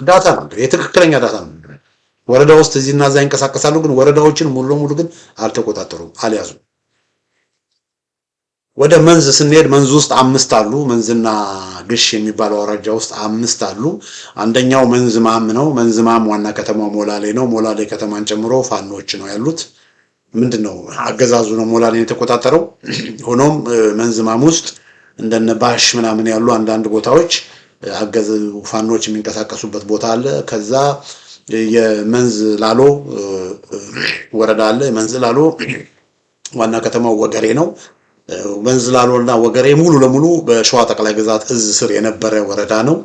ዳታ ነው፣ የትክክለኛ ዳታ ነው። ወረዳ ውስጥ እዚህና እዛ ይንቀሳቀሳሉ፣ ግን ወረዳዎችን ሙሉ ለሙሉ ግን አልተቆጣጠሩም፣ አልያዙም። ወደ መንዝ ስንሄድ መንዝ ውስጥ 5 አሉ። መንዝና ግሽ የሚባለው አውራጃ ውስጥ 5 አሉ። አንደኛው መንዝማም ነው። መንዝማም ዋና ከተማው ሞላሌ ነው። ሞላሌ ከተማን ጨምሮ ፋኖች ነው ያሉት። ምንድነው አገዛዙ ነው ሞላሌን የተቆጣጠረው። ሆኖም መንዝማም ውስጥ እንደነ ባሽ ምናምን ያሉ አንዳንድ ቦታዎች ፋኖች የሚንቀሳቀሱበት ቦታ አለ። ከዛ የመንዝ ላሎ ወረዳ አለ። መንዝ ላሎ ዋና ከተማው ወገሬ ነው። መንዝ ላሎና ወገሬ ሙሉ ለሙሉ በሸዋ ጠቅላይ ግዛት እዝ ስር የነበረ ወረዳ ነው።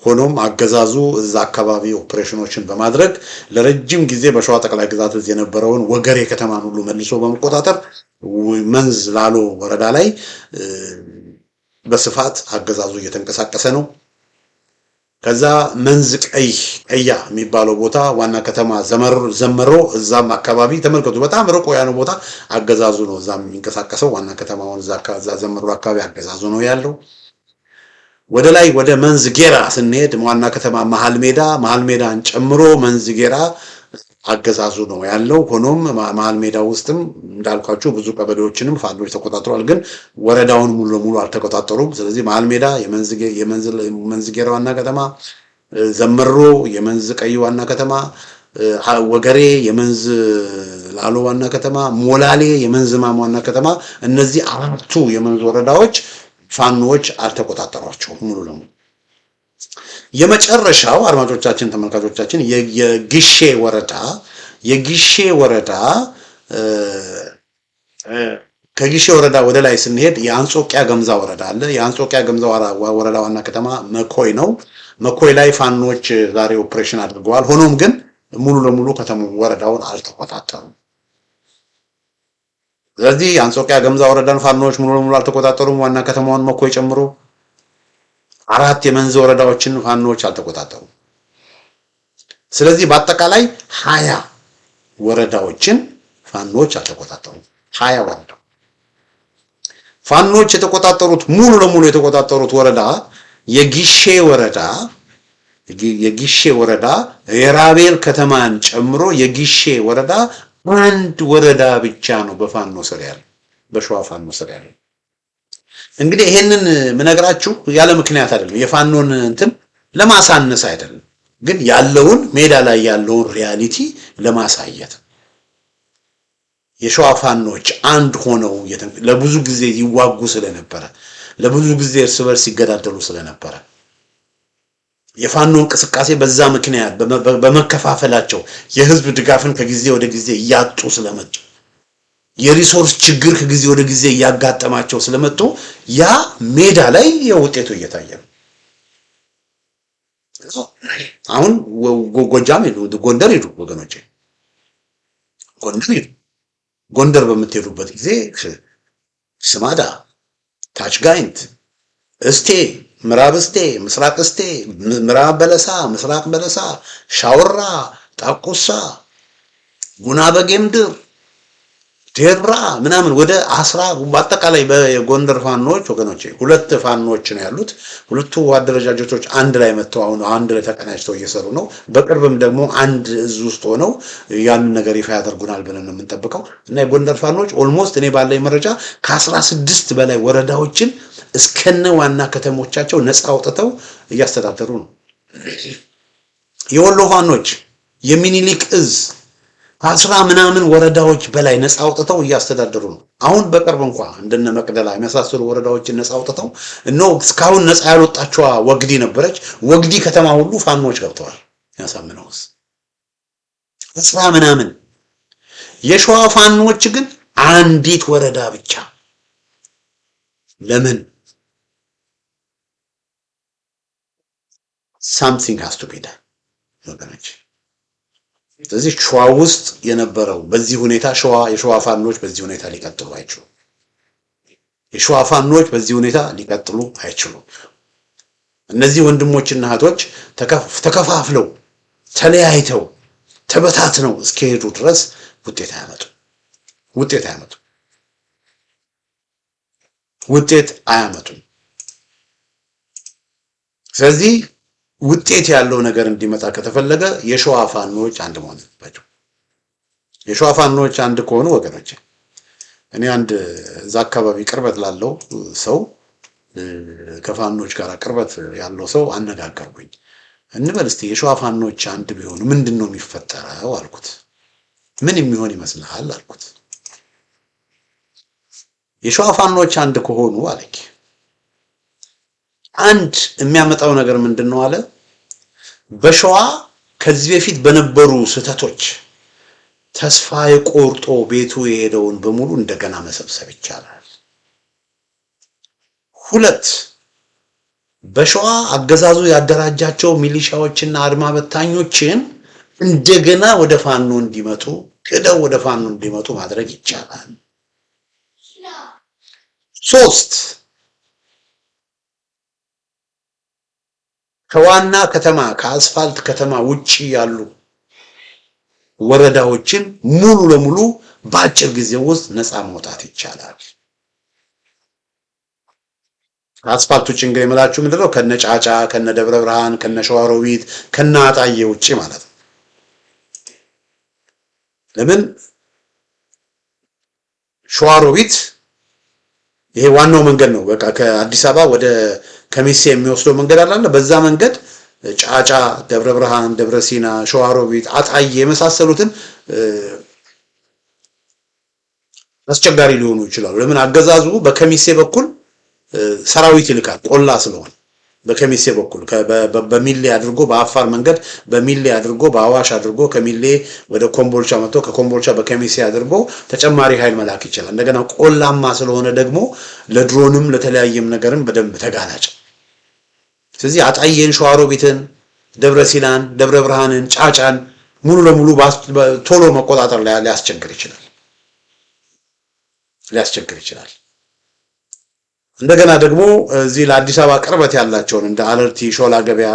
ሆኖም አገዛዙ እዛ አካባቢ ኦፕሬሽኖችን በማድረግ ለረጅም ጊዜ በሸዋ ጠቅላይ ግዛት እዝ የነበረውን ወገሬ ከተማን ሁሉ መልሶ በመቆጣጠር መንዝ ላሎ ወረዳ ላይ በስፋት አገዛዙ እየተንቀሳቀሰ ነው። ከዛ መንዝ ቀያ የሚባለው ቦታ ዋና ከተማ ዘመሮ እዛም አካባቢ ተመልከቱ። በጣም ርቆ ያለው ቦታ አገዛዙ ነው እዛም የሚንቀሳቀሰው። ዋና ከተማውን እዛ ዘመሮ አካባቢ አገዛዙ ነው ያለው። ወደ ላይ ወደ መንዝ ጌራ ስንሄድ ዋና ከተማ መሃል ሜዳን ጨምሮ መንዝ ጌራ አገዛዙ ነው ያለው። ሆኖም መሃል ሜዳ ውስጥም እንዳልኳችሁ ብዙ ቀበሌዎችንም ፋኖች ተቆጣጥረዋል፣ ግን ወረዳውን ሙሉ ለሙሉ አልተቆጣጠሩም። ስለዚህ መሃል ሜዳ የመንዝ ጌራ ዋና ከተማ፣ ዘመሮ የመንዝ ቀይ ዋና ከተማ፣ ወገሬ የመንዝ ላሎ ዋና ከተማ፣ ሞላሌ የመንዝ ማም ዋና ከተማ፣ እነዚህ አራቱ የመንዝ ወረዳዎች ፋኖች አልተቆጣጠሯቸውም ሙሉ ለሙሉ። የመጨረሻው አድማጮቻችን ተመልካቾቻችን የጊሼ ወረዳ ከጊሼ ወረዳ ወደ ላይ ስንሄድ የአንጾቂያ ገምዛ ወረዳ አለ። የአንጾቂያ ገምዛ ወረዳ ዋና ከተማ መኮይ ነው። መኮይ ላይ ፋኖች ዛሬ ኦፕሬሽን አድርገዋል። ሆኖም ግን ሙሉ ለሙሉ ከተማው ወረዳውን አልተቆጣጠሩም። ስለዚህ የአንጾቂያ ገምዛ ወረዳን ፋኖች ሙሉ ለሙሉ አልተቆጣጠሩም። ዋና ከተማውን መኮይ ጨምሮ አራት የመንዝ ወረዳዎችን ፋኖች አልተቆጣጠሩም። ስለዚህ በአጠቃላይ 20 ወረዳዎችን ፋኖች አልተቆጣጠሩም። 20 ወረዳ ፋኖች የተቆጣጠሩት ሙሉ ለሙሉ የተቆጣጠሩት ወረዳ የጊሼ ወረዳ የራቤል ከተማን ጨምሮ የጊሼ ወረዳ አንድ ወረዳ ብቻ ነው በፋኖ ስር ያለው፣ በሸዋ ፋኖ ስር ያለው። እንግዲህ ይሄንን ምነግራችሁ ያለ ምክንያት አይደለም፣ የፋኖን እንትን ለማሳነስ አይደለም፣ ግን ያለውን ሜዳ ላይ ያለውን ሪያሊቲ ለማሳየት። የሸዋ ፋኖች አንድ ሆነው ለብዙ ጊዜ ይዋጉ ስለነበረ፣ ለብዙ ጊዜ እርስ በርስ ሲገዳደሉ ስለነበረ የፋኖ እንቅስቃሴ በዛ ምክንያት በመከፋፈላቸው የህዝብ ድጋፍን ከጊዜ ወደ ጊዜ እያጡ ስለመጡ፣ የሪሶርስ ችግር ከጊዜ ወደ ጊዜ እያጋጠማቸው ስለመጡ ያ ሜዳ ላይ የውጤቱ እየታየ ነው። አሁን ጎጃም ሄዱ፣ ጎንደር ሄዱ ወገኖቼ፣ ጎንደር በምትሄዱበት ጊዜ ስማዳ፣ ታች ጋይንት፣ እስቴ፣ ምዕራብ እስቴ፣ ምስራቅ እስቴ፣ ምዕራብ በለሳ፣ ምስራቅ በለሳ፣ ሻውራ፣ ጣቁሳ፣ ጉና በጌምድር፣ ዴራ ምናምን ወደ 10 በአጠቃላይ በጎንደር ፋኖች ወገኖቼ 2 ፋኖች ነው ያሉት። ሁለቱ አደረጃጀቶች አንድ ላይ መጥተው አሁን አንድ ላይ ተቀናጅተው እየሰሩ ነው። በቅርብም ደግሞ አንድ እዝ ውስጥ ሆነው ያንን ነገር ይፋ ያደርጉናል ብለን ነው የምንጠብቀው። እና የጎንደር ፋኖች ኦልሞስት እኔ ባለኝ መረጃ ከ16 በላይ ወረዳዎችን እስከነ ዋና ከተሞቻቸው ነፃ አውጥተው እያስተዳደሩ ነው። የወሎ ፋኖች የሚኒሊክ እዝ 10 ምናምን ወረዳዎች በላይ ነፃ አውጥተው እያስተዳደሩ ነው። አሁን በቅርብ እንኳን እንደነ መቅደላ የመሳሰሉ ወረዳዎችን ነፃ አውጥተው እስካሁን ነፃ ያልወጣችዋ ወግዲ ነበረች። ወግዲ ከተማ ሁሉ ፋኖች ገብተዋል። ያሳምነውስ 10 ምናምን። የሸዋ ፋኖች ግን አንዲት ወረዳ ብቻ። ለምን? something has to be done ወገኖች። ስለዚህ ሸዋ ውስጥ የነበረው በዚህ ሁኔታ የሸዋ ፋኖች በዚህ ሁኔታ ሊቀጥሉ አይችሉም። የሸዋ ፋኖች በዚህ ሁኔታ ሊቀጥሉ አይችሉም። እነዚህ ወንድሞችና እህቶች ተከፋፍለው ተለያይተው ተበታትነው እስከሄዱ ድረስ ውጤት አያመጡም። ስለዚህ ውጤት ያለው ነገር እንዲመጣ ከተፈለገ የሸዋ ፋኖች አንድ መሆን አለባቸው። የሸዋ ፋኖች አንድ ከሆኑ ወገኖች፣ እኔ አንድ እዛ አካባቢ ቅርበት ላለው ሰው ከፋኖች ጋር ቅርበት ያለው ሰው አነጋገርኩኝ። እንበል እስቲ የሸዋ ፋኖች አንድ ቢሆኑ ምንድነው የሚፈጠረው አልኩት። ምን የሚሆን ይመስልሃል አልኩት። የሸዋ ፋኖች አንድ ከሆኑ አለች አንድ የሚያመጣው ነገር ምንድነው አለ በሸዋ ከዚህ በፊት በነበሩ ስህተቶች ተስፋ የቆርጦ ቤቱ የሄደውን በሙሉ እንደገና መሰብሰብ ይቻላል። ሁለት በሸዋ አገዛዙ ያደራጃቸው ሚሊሻዎችና አድማ በታኞችን እንደገና ወደ ፋኖ እንዲመጡ ክደው ወደ ፋኖ እንዲመጡ ማድረግ ይቻላል። ሶስት ከዋና ከተማ ከአስፋልት ከተማ ውጪ ያሉ ወረዳዎችን ሙሉ ለሙሉ በአጭር ጊዜ ውስጥ ነፃ ማውጣት ይቻላል። አስፋልት ውጪ እንግዲህ የምላችሁ ምንድነው ከነጫጫ ከነደብረ ብርሃን ከነሸዋሮቢት ከነአጣዬ ውጪ ማለት ነው። ለምን ሸዋሮቢት ይሄ ዋናው መንገድ ነው። በቃ ከአዲስ አበባ ወደ ከሚሴ የሚወስደው መንገድ አለ። በዛ መንገድ ጫጫ፣ ደብረ ብርሃን፣ ደብረ ሲና፣ ሸዋሮቢት፣ አጣዬ የመሳሰሉትን አስቸጋሪ ሊሆኑ ይችላሉ። ለምን አገዛዙ በከሚሴ በኩል ሰራዊት ይልካል ቆላ ስለሆነ በከሚሴ በኩል በሚሌ አድርጎ በአፋር መንገድ በሚሌ አድርጎ በአዋሽ አድርጎ ከሚሌ ወደ ኮምቦልቻ መጥቶ ከኮምቦልቻ በከሚሴ አድርጎ ተጨማሪ ኃይል መላክ ይችላል። እንደገና ቆላማ ስለሆነ ደግሞ ለድሮንም ለተለያየም ነገርም በደንብ ተጋላጭ። ስለዚህ አጣዬን፣ ሸዋሮቢትን፣ ደብረ ሲናን፣ ደብረ ብርሃንን፣ ጫጫን ሙሉ ለሙሉ ቶሎ መቆጣጠር ሊያስቸግር ይችላል። እንደገና ደግሞ እዚህ ለአዲስ አበባ ቅርበት ያላቸውን እንደ አለርቲ፣ ሾላ ገበያ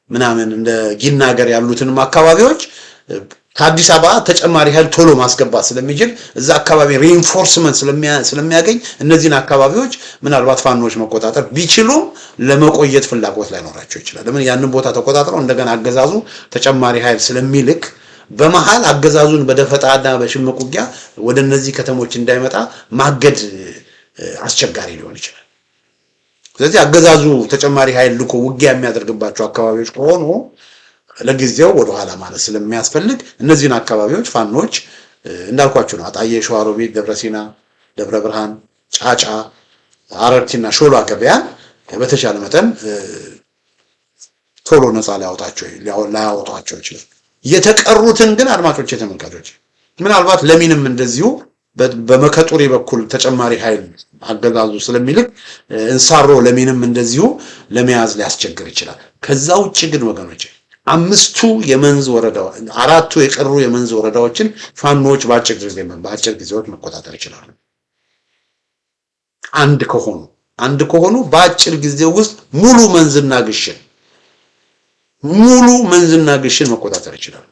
ምናምን እንደ ጊና ሀገር ያሉትንም አካባቢዎች ከአዲስ አበባ ተጨማሪ ኃይል ቶሎ ማስገባት ስለሚችል እዛ አካባቢ ሪኢንፎርስመንት ስለሚያገኝ እነዚህን አካባቢዎች ምናልባት ፋኖች መቆጣጠር ቢችሉም ለመቆየት ፍላጎት ላይኖራቸው ይችላል። ለምን ያንን ቦታ ተቆጣጥረው እንደገና አገዛዙ ተጨማሪ ኃይል ስለሚልክ በመሃል አገዛዙን በደፈጣና በሽምቅ ውጊያ ወደ እነዚህ ከተሞች እንዳይመጣ ማገድ አስቸጋሪ ሊሆን ይችላል። ስለዚህ አገዛዙ ተጨማሪ ኃይል ልኮ ውጊያ የሚያደርግባቸው አካባቢዎች ከሆኑ ለጊዜው ወደ ኋላ ማለት ስለሚያስፈልግ እነዚህን አካባቢዎች ፋኖች እንዳልኳችሁ ነው አጣዬ፣ ሸዋሮቢት፣ ደብረ ሲና፣ ደብረ ብርሃን፣ ጫጫ፣ አረርቲና ሾላ ገበያን በተቻለ መጠን ቶሎ ነፃ ላያወጣቸው ይችላል። የተቀሩትን ግን አድማጮች ተመልካቾች ምናልባት ለሚንም እንደዚሁ በመከጡሪ በኩል ተጨማሪ ኃይል አገዛዙ ስለሚልክ እንሳሮ ለሚንም እንደዚሁ ለመያዝ ሊያስቸግር ይችላል። ከዛ ውጪ ግን ወገኖች አምስቱ የመንዝ ወረዳዎች አራቱ የቀሩ የመንዝ ወረዳዎችን ፋኖች በአጭር ጊዜዎች መቆጣጠር ይችላሉ። አንድ ከሆኑ በአጭር ጊዜ ውስጥ ሙሉ መንዝና ግሽን መቆጣጠር ይችላሉ።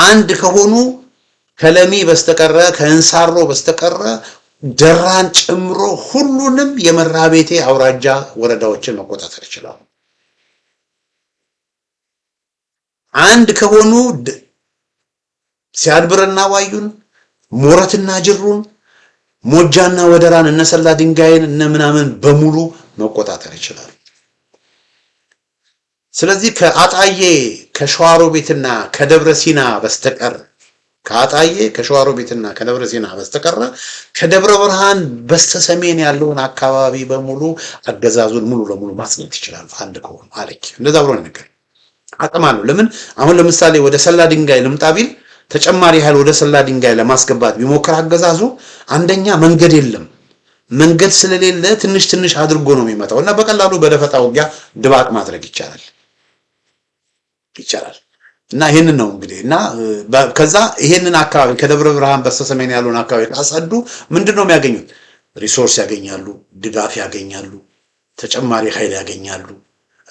አንድ ከሆኑ ከለሚ በስተቀረ ከእንሳሮ በስተቀረ ደራን ጨምሮ ሁሉንም የመራቤቴ አውራጃ ወረዳዎችን መቆጣጠር ይችላሉ። አንድ ከሆኑ ሲያድብርና ዋዩን፣ ሞረትና ጅሩን፣ ሞጃና ወደራን፣ እነሰላ ድንጋይን እነ ምናምን በሙሉ መቆጣጠር ይችላሉ። ስለዚህ ከአጣዬ ከሸዋሮቢትና ከደብረ ሲና በስተቀር ከደብረ ሲና በስተቀር ከደብረ ብርሃን በስተሰሜን ያለውን አካባቢ በሙሉ አገዛዙን ሙሉ ለሙሉ ማስገጥ ይችላል። አንድ ከሆኑ አለች እንደዛ ብሎ ነገር አቅም አለው። ለምን አሁን ለምሳሌ ወደ ሰላ ድንጋይ ልምጣ ቢል ተጨማሪ ኃይል ወደ ሰላ ድንጋይ ለማስገባት ቢሞክር አገዛዙ አንደኛ መንገድ የለም። መንገድ ስለሌለ ትንሽ አድርጎ ነው የሚመጣው እና በቀላሉ በደፈጣ ውጊያ ድባቅ ማድረግ ይቻላል። እና ይሄንን ነው እንግዲህ እና ከዛ ይሄንን አካባቢ ከደብረ ብርሃን በስተሰሜን ያለውን አካባቢ ካጸዱ ምንድነው የሚያገኙት? ሪሶርስ ያገኛሉ፣ ድጋፍ ያገኛሉ፣ ተጨማሪ ኃይል ያገኛሉ፣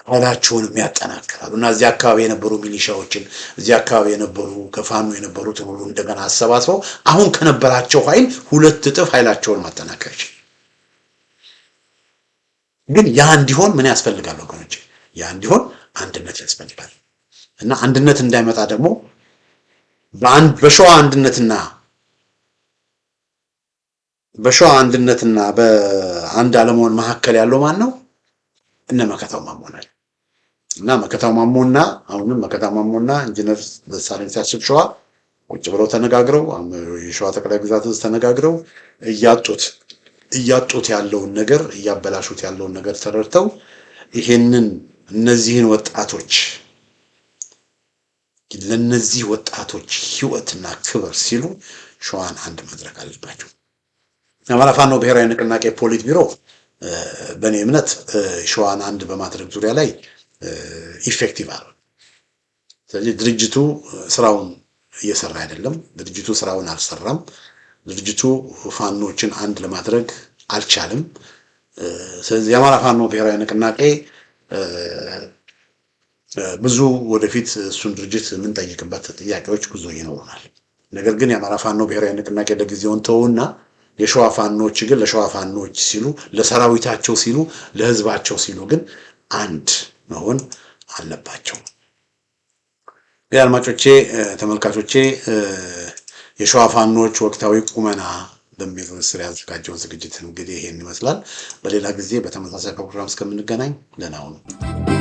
ኃይላቸውንም ያጠናክራሉ። እና እዚህ አካባቢ የነበሩ ሚሊሻዎችን እዚህ አካባቢ የነበሩ ከፋኖ የነበሩትን ሁሉ እንደገና አሰባስበው አሁን ከነበራቸው ኃይል 2 እጥፍ ኃይላቸውን ማጠናከር ይችላል። ግን ያ እንዲሆን ምን ያስፈልጋል ወገኖች? ያ እንዲሆን አንድነት ያስፈልጋል። እና አንድነት እንዳይመጣ ደግሞ በሸዋ አንድነትና በአንድ አለመሆን መካከል ያለው ማን ነው? እነ መከታው ማሞ ናቸው። እና መከታው ማሞና አሁንም መከታው ማሞና ኢንጂነር ደሳለኝ ሲያስብ ሸዋ ቁጭ ብለው ተነጋግረው የሸዋ ጠቅላይ ግዛት ህዝብ ተነጋግረው እያጡት ያለውን ነገር እያበላሹት ያለውን ነገር ተረድተው ይሄንን እነዚህን ወጣቶች ለነዚህ ወጣቶች ህይወትና ክብር ሲሉ ሸዋን አንድ ማድረግ አለባቸው። የአማራ ፋኖ ብሔራዊ ንቅናቄ ፖሊት ቢሮ በእኔ እምነት ሸዋን አንድ በማድረግ ዙሪያ ላይ ኢፌክቲቭ አለ። ስለዚህ ድርጅቱ ስራውን እየሰራ አይደለም። ድርጅቱ ስራውን አልሰራም። ድርጅቱ ፋኖችን አንድ ለማድረግ አልቻለም። ስለዚህ የአማራ ፋኖ ብሔራዊ ንቅናቄ ብዙ ወደፊት እሱን ድርጅት የምንጠይቅበት ጥያቄዎች ብዙ ይኖሩናል። ነገር ግን የአማራ ፋኖ ብሔራዊ ንቅናቄ ለጊዜውን ተውና የሸዋ ፋኖች ግን ለሸዋ ፋኖች ሲሉ ለሰራዊታቸው ሲሉ ለህዝባቸው ሲሉ ግን አንድ መሆን አለባቸው። አድማጮቼ፣ ተመልካቾቼ የሸዋ ፋኖች ወቅታዊ ቁመና በሚል ስር ያዘጋጀውን ዝግጅት እንግዲህ ይሄን ይመስላል። በሌላ ጊዜ በተመሳሳይ ፕሮግራም እስከምንገናኝ ደህና ሁኑ።